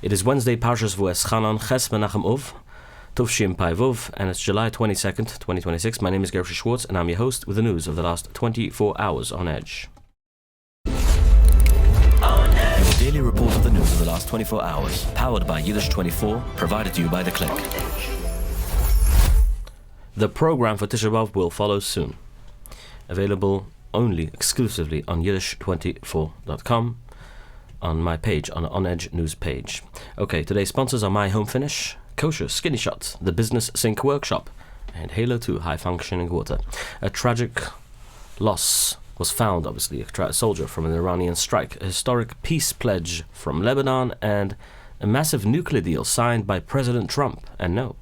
It is Wednesday, Parshas V'Eschanan Ches Menachem Ov, Tovshim Pai Vov, and it's July 22nd, 2026. My name is Gershy Schwarcz, and I'm your host with the news of the last 24 hours on Edge. Your daily report of the news of the last 24 hours, powered by Yiddish 24, provided to you by The Click. The program for Tisha B'Av will follow soon. Available only exclusively on Yiddish24.com, on my page, on Edge news page. Okay, today's sponsors are HomeFinish, Kosher, Skinny Shot, the Business Sink Workshop, and Halo 2 High Functioning Water. A tragic loss was found, obviously, a soldier from an Iranian strike, a historic peace pledge from Lebanon, and a massive nuclear deal signed by President Trump. And no,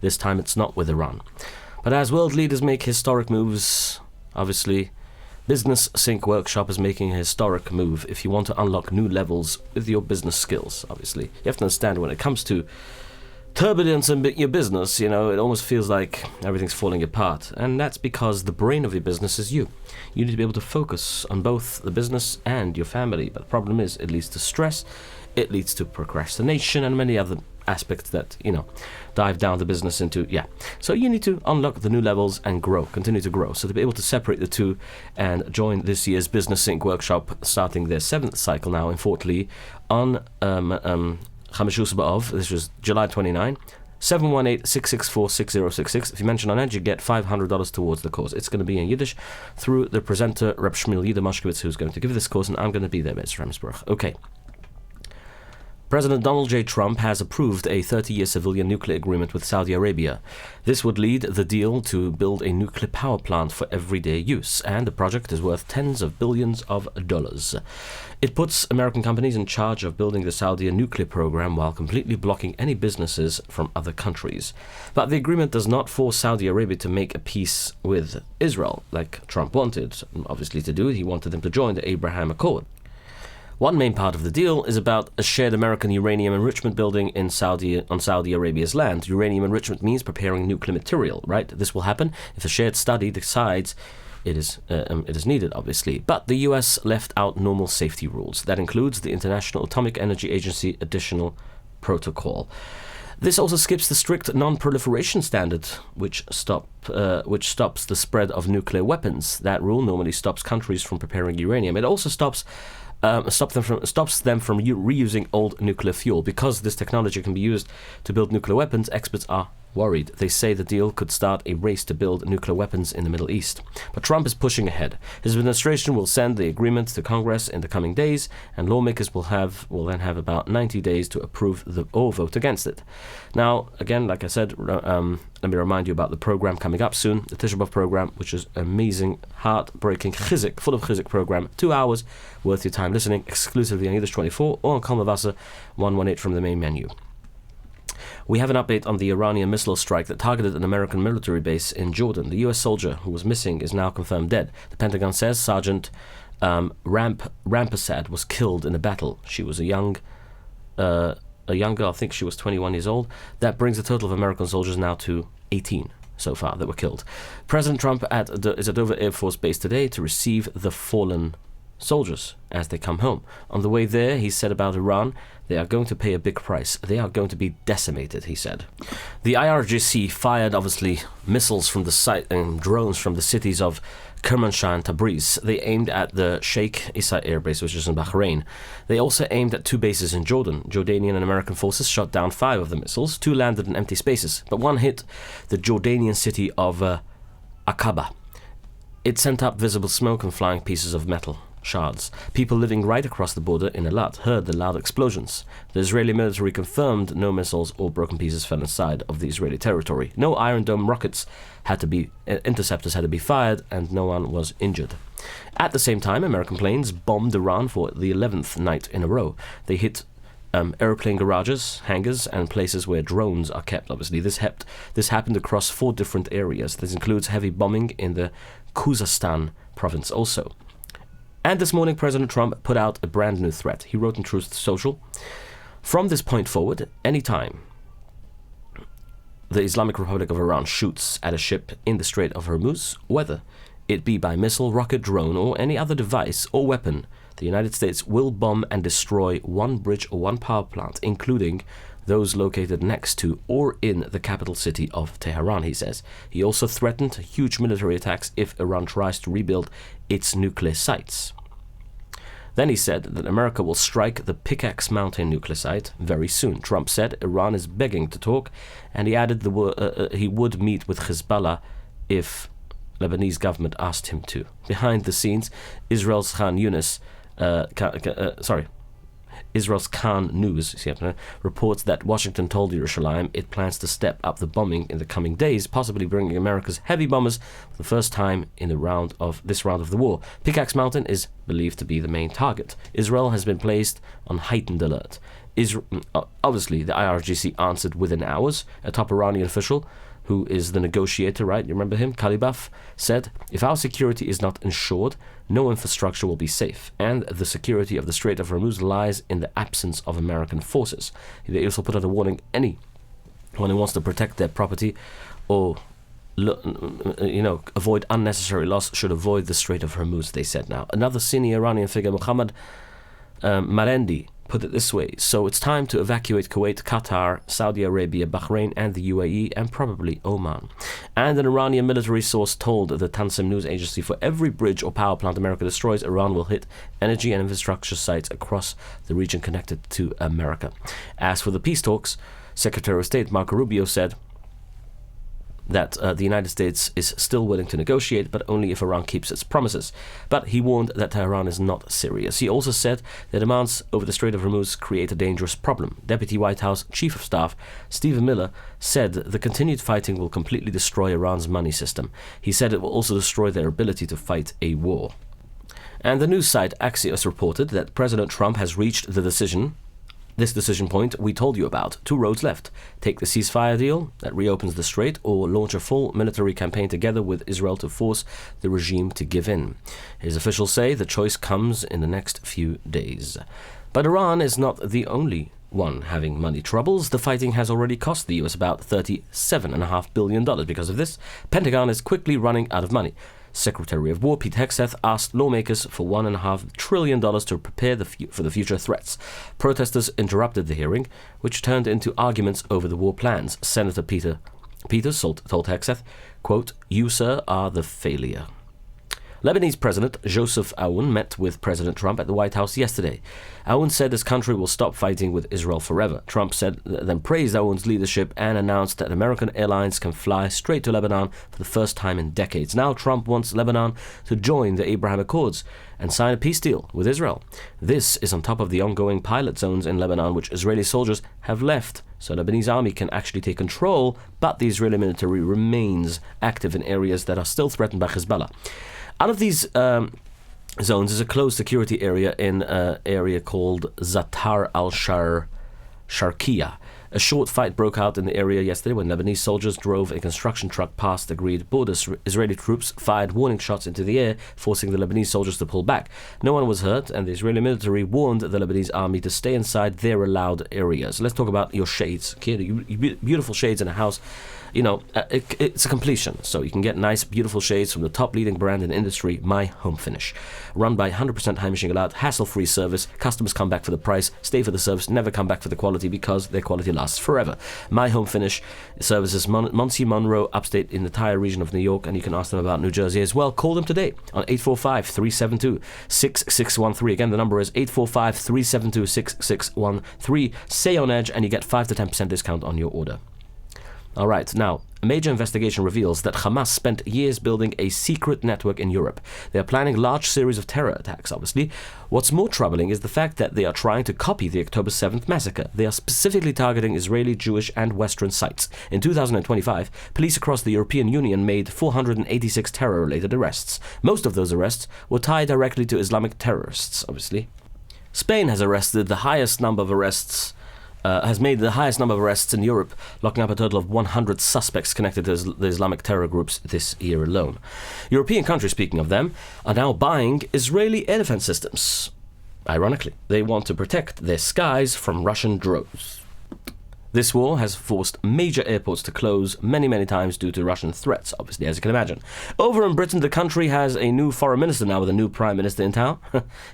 this time it's not with Iran. But as world leaders make historic moves, obviously, Business Sink Workshop is making a historic move if you want to unlock new levels with your business skills, obviously. You have to understand when it comes to turbulence in your business, it almost feels like everything's falling apart. And that's because the brain of your business is you. You need to be able to focus on both the business and your family. But the problem is it leads to stress, it leads to procrastination and many other aspects that, dive down the business into, So you need to unlock the new levels and grow, continue to grow. So to be able to separate the two and join this year's Business Sync Workshop, starting their 7th cycle now in Fort Lee on Chamishus B'Av, this was July 29, 718-664-6066. If you mention on Edge, you get $500 towards the course. It's going to be in Yiddish through the presenter, Reb Shmuel Yida Moshkowitz, who's going to give this course, and I'm going to be there, Mr. Ramsburg. Okay. President Donald J. Trump has approved a 30-year civilian nuclear agreement with Saudi Arabia. This would lead the deal to build a nuclear power plant for everyday use, and the project is worth tens of billions of dollars. It puts American companies in charge of building the Saudi nuclear program while completely blocking any businesses from other countries. But the agreement does not force Saudi Arabia to make a peace with Israel, like Trump wanted, obviously, to do. He wanted them to join the Abraham Accord. One main part of the deal is about a shared American uranium enrichment building on Saudi Arabia's land. Uranium enrichment means preparing nuclear material, right? This will happen if a shared study decides it is needed, obviously. But the US left out normal safety rules. That includes the International Atomic Energy Agency Additional Protocol. This also skips the strict non-proliferation standard, which stops the spread of nuclear weapons. That rule normally stops countries from preparing uranium. It also stops them from reusing old nuclear fuel. Because this technology can be used to build nuclear weapons, experts are worried. They say the deal could start a race to build nuclear weapons in the Middle East. But Trump is pushing ahead. His administration will send the agreement to Congress in the coming days, and lawmakers will then have about 90 days to approve or vote against it. Now, again, like I said, let me remind you about the program coming up soon, the Tisha B'Av program, which is amazing, heart-breaking, chizik, full of chizik program, 2 hours worth your time listening, exclusively on Yiddish 24 or on Kol Mevaser 118 from the main menu. We have an update on the Iranian missile strike that targeted an American military base in Jordan. The U.S. soldier who was missing is now confirmed dead. The Pentagon says Sergeant Rampasad was killed in a battle. She was a young girl, I think she was 21 years old. That brings the total of American soldiers now to 18 so far that were killed. President Trump is at Dover Air Force Base today to receive the fallen soldiers as they come home. On the way there, he said about Iran, they are going to pay a big price. They are going to be decimated, he said. The IRGC fired, obviously, missiles from the site and drones from the cities of Kermanshah and Tabriz. They aimed at the Sheikh Issa Air Base, which is in Bahrain. They also aimed at 2 bases in Jordan. Jordanian and American forces shot down 5 of the missiles. 2 landed in empty spaces, but one hit the Jordanian city of Aqaba. It sent up visible smoke and flying pieces of metal shards. People living right across the border in Eilat heard the loud explosions. The Israeli military confirmed no missiles or broken pieces fell inside of the Israeli territory. No Iron Dome rockets interceptors had to be fired, and no one was injured. At the same time, American planes bombed Iran for the 11th night in a row. They hit airplane garages, hangars, and places where drones are kept. Obviously, this happened across 4 different areas. This includes heavy bombing in the Khuzestan province also. And this morning, President Trump put out a brand new threat. He wrote in Truth Social, "From this point forward, any time the Islamic Republic of Iran shoots at a ship in the Strait of Hormuz, whether it be by missile, rocket, drone, or any other device or weapon The United States will bomb and destroy one bridge or one power plant, including those located next to or in the capital city of Tehran, he says. He also threatened huge military attacks if Iran tries to rebuild its nuclear sites. Then he said that America will strike the Pickaxe Mountain nuclear site very soon. Trump said Iran is begging to talk, and he added he would meet with Hezbollah if Lebanese government asked him to. Behind the scenes, Israel's Khan News reports that Washington told Yerushalayim it plans to step up the bombing in the coming days, possibly bringing America's heavy bombers for the first time in this round of the war. Pickaxe Mountain is believed to be the main target. Israel has been placed on heightened alert. Obviously, the IRGC answered within hours. A top Iranian official, who is the negotiator, right? You remember him? Kalibaf said, if our security is not ensured, no infrastructure will be safe, and the security of the Strait of Hormuz lies in the absence of American forces. They also put out a warning, anyone who wants to protect their property or avoid unnecessary loss should avoid the Strait of Hormuz, they said now. Another senior Iranian figure, Mohammad Marendi, put it this way: so it's time to evacuate Kuwait, Qatar, Saudi Arabia, Bahrain and the UAE, and probably Oman. And an Iranian military source told the Tansim news agency for every bridge or power plant America destroys, Iran will hit energy and infrastructure sites across the region connected to America. As for the peace talks, Secretary of State Marco Rubio said that the United States is still willing to negotiate, but only if Iran keeps its promises. But he warned that Tehran is not serious. He also said the demands over the Strait of Hormuz create a dangerous problem. Deputy White House Chief of Staff Stephen Miller said the continued fighting will completely destroy Iran's money system. He said it will also destroy their ability to fight a war. And the news site Axios reported that President Trump has reached this decision point we told you about. Two roads left. Take the ceasefire deal that reopens the strait, or launch a full military campaign together with Israel to force the regime to give in. His officials say the choice comes in the next few days. But Iran is not the only one having money troubles. The fighting has already cost the US about $37.5 billion. Because of this, Pentagon is quickly running out of money. Secretary of War Pete Hegseth asked lawmakers for $1.5 trillion to prepare for the future threats. Protesters interrupted the hearing, which turned into arguments over the war plans. Senator Peters told Hegseth, quote, "You, sir, are the failure." Lebanese President Joseph Aoun met with President Trump at the White House yesterday. Aoun said his country will stop fighting with Israel forever. Trump then praised Aoun's leadership and announced that American airlines can fly straight to Lebanon for the first time in decades. Now Trump wants Lebanon to join the Abraham Accords and sign a peace deal with Israel. This is on top of the ongoing pilot zones in Lebanon, which Israeli soldiers have left, so the Lebanese army can actually take control, but the Israeli military remains active in areas that are still threatened by Hezbollah. Out of these zones is a closed security area in an area called Zatar al-Sharqiya. A short fight broke out in the area yesterday when Lebanese soldiers drove a construction truck past agreed borders. Israeli troops fired warning shots into the air, forcing the Lebanese soldiers to pull back. No one was hurt, and the Israeli military warned the Lebanese army to stay inside their allowed areas. Let's talk about your shades. Beautiful shades in a house. It's a completion. So you can get nice, beautiful shades from the top leading brand in the industry, HomeFinish. Run by 100% Heimishing allowed, hassle-free service. Customers come back for the price, stay for the service, never come back for the quality, because their quality lasts forever. HomeFinish services Muncie, Monroe, upstate in the entire region of New York, and you can ask them about New Jersey as well. Call them today on 845-372-6613. Again, the number is 845-372-6613. Say on Edge, and you get 5 to 10% discount on your order. All right, now, a major investigation reveals that Hamas spent years building a secret network in Europe. They are planning a large series of terror attacks, obviously. What's more troubling is the fact that they are trying to copy the October 7th massacre. They are specifically targeting Israeli, Jewish, and Western sites. In 2025, police across the European Union made 486 terror-related arrests. Most of those arrests were tied directly to Islamic terrorists, obviously. Spain has arrested the highest number of arrests has made the highest number of arrests in Europe, locking up a total of 100 suspects connected to the Islamic terror groups this year alone. European countries, speaking of them, are now buying Israeli air defense systems. Ironically, they want to protect their skies from Russian drones. This war has forced major airports to close many, many times due to Russian threats, obviously, as you can imagine. Over in Britain, the country has a new foreign minister now with a new prime minister in town.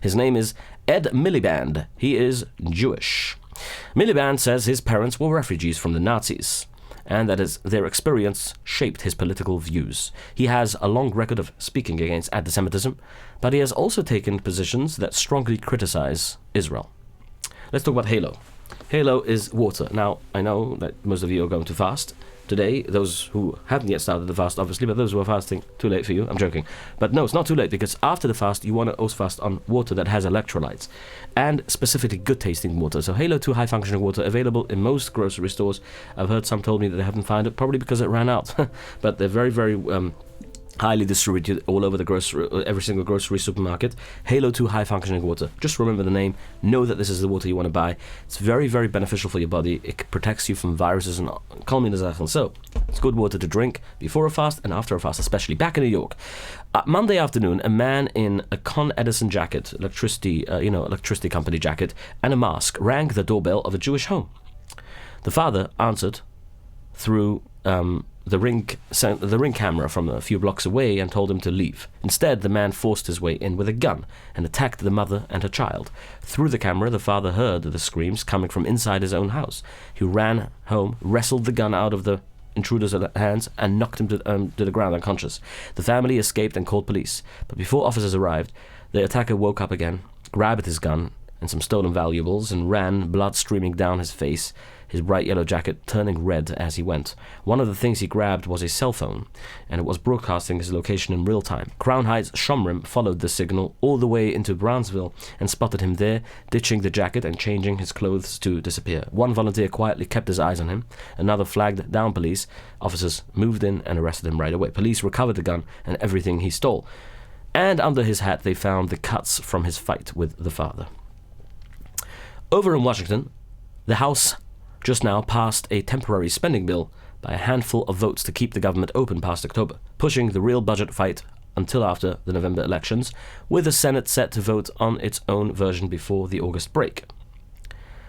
His name is Ed Miliband. He is Jewish. Miliband says his parents were refugees from the Nazis, and that their experience shaped his political views. He has a long record of speaking against anti-Semitism, but he has also taken positions that strongly criticize Israel. Let's talk about Halo. Halo is water. Now, I know that most of you are going to fast today, those who haven't yet started the fast, obviously, but those who are fasting, too late for you, I'm joking. But no, it's not too late, because after the fast, you want to also fast on water that has electrolytes, and specifically good-tasting water. So Halo 2 high-functioning water, available in most grocery stores. I've heard some told me that they haven't found it, probably because it ran out, but they're very, very highly distributed all over the every single grocery supermarket. Halo 2 high-functioning water. Just remember the name. Know that this is the water you want to buy. It's very, very beneficial for your body. It protects you from viruses and Kol Mevaser. So, it's good water to drink before a fast and after a fast, especially. Back in New York, Monday afternoon, a man in a Con Edison jacket, electricity company jacket, and a mask rang the doorbell of a Jewish home. The father answered through the ring camera from a few blocks away and told him to leave. Instead, the man forced his way in with a gun and attacked the mother and her child. Through the camera, the father heard the screams coming from inside his own house. He ran home, wrestled the gun out of the intruder's hands, and knocked him to the ground unconscious. The family escaped and called police. But before officers arrived, the attacker woke up again, grabbed his gun and some stolen valuables, and ran, blood streaming down his face, his bright yellow jacket turning red as he went. One of the things he grabbed was a cell phone, and it was broadcasting his location in real time. Crown Heights Shomrim followed the signal all the way into Brownsville and spotted him there, ditching the jacket and changing his clothes to disappear. One volunteer quietly kept his eyes on him. Another flagged down police. Officers moved in and arrested him right away. Police recovered the gun and everything he stole. And under his hat they found the cuts from his fight with the father. Over in Washington, the House just now passed a temporary spending bill by a handful of votes to keep the government open past October, pushing the real budget fight until after the November elections, with the Senate set to vote on its own version before the August break.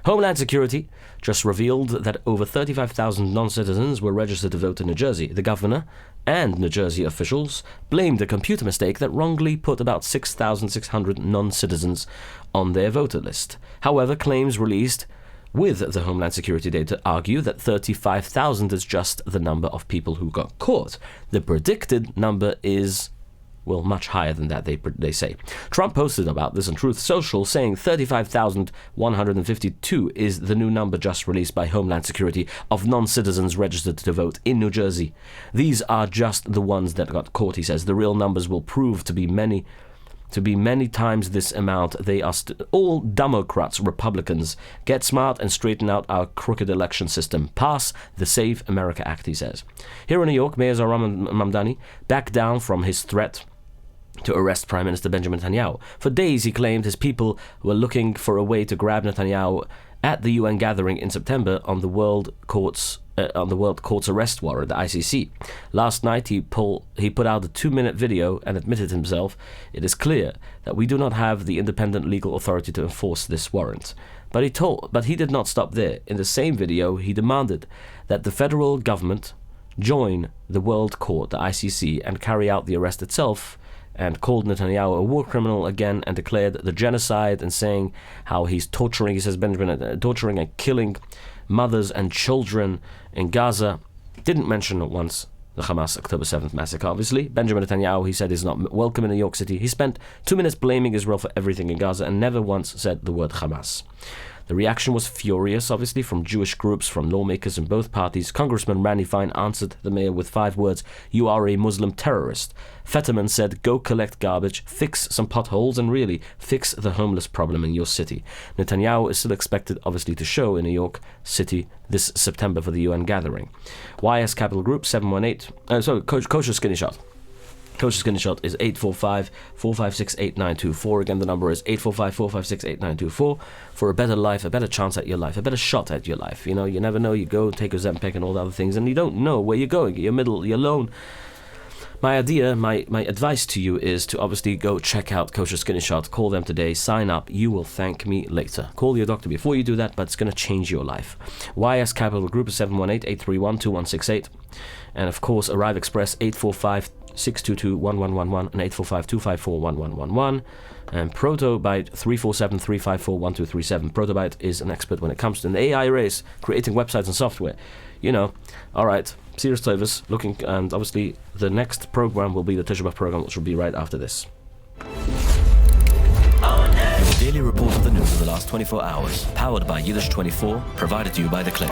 Homeland Security just revealed that over 35,000 non-citizens were registered to vote in New Jersey. The governor and New Jersey officials blamed a computer mistake that wrongly put about 6,600 non-citizens on their voter list. However, claims released with the Homeland Security data argue that 35,000 is just the number of people who got caught. The predicted number is, well, much higher than that, they say. Trump posted about this on Truth Social, saying 35,152 is the new number just released by Homeland Security of non-citizens registered to vote in New Jersey. These are just the ones that got caught, he says. The real numbers will prove to be many times this amount. They are all Democrats, Republicans. Get smart and straighten out our crooked election system. Pass the Save America Act, he says. Here in New York, Mayor Zohran Mamdani backed down from his threat to arrest Prime Minister Benjamin Netanyahu. For days, he claimed his people were looking for a way to grab Netanyahu at the UN gathering in September on the World Court's arrest warrant, the ICC. Last night, he put out a 2-minute video and admitted himself, "It is clear that we do not have the independent legal authority to enforce this warrant." But he did not stop there. In the same video, he demanded that the federal government join the World Court, the ICC, and carry out the arrest itself, and called Netanyahu a war criminal again and declared the genocide, and saying how he's torturing, he says Benjamin, torturing and killing mothers and children in Gaza. Didn't mention once the Hamas October 7th massacre, obviously. Benjamin Netanyahu, he said, is not welcome in New York City. He spent 2 minutes blaming Israel for everything in Gaza and never once said the word Hamas. The reaction was furious, obviously, from Jewish groups, from lawmakers in both parties. Congressman Randy Fine answered the mayor with 5 words: "You are a Muslim terrorist." Fetterman said, "Go collect garbage, fix some potholes, and really fix the homeless problem in your city." Netanyahu is still expected, obviously, to show in New York City this September for the UN gathering. YS Capital Group 718. Kosher Skinny Shot. Kosher Skinny Shot is 845-456-8924. Again, the number is 845-456-8924 for a better life, a better chance at your life, a better shot at your life. You know, you never know. You go take a Zempic and all the other things, and you don't know where you're going. You're alone. My advice to you is to obviously go check out Kosher Skinny Shot. Call them today. Sign up. You will thank me later. Call your doctor before you do that, but it's going to change your life. YS Capital Group is 718-831-2168. And of course, Arrive Express 845-622-1111 and 845-254-1111. And Protobyte 347-354-1237. Protobyte is an expert when it comes to an AI race, creating websites and software. You know, all right. Serious service, and obviously the next program will be the Tisha B'Av program, which will be right after this. Your daily report of the news of the last 24 hours, powered by Yiddish 24, provided to you by The Click.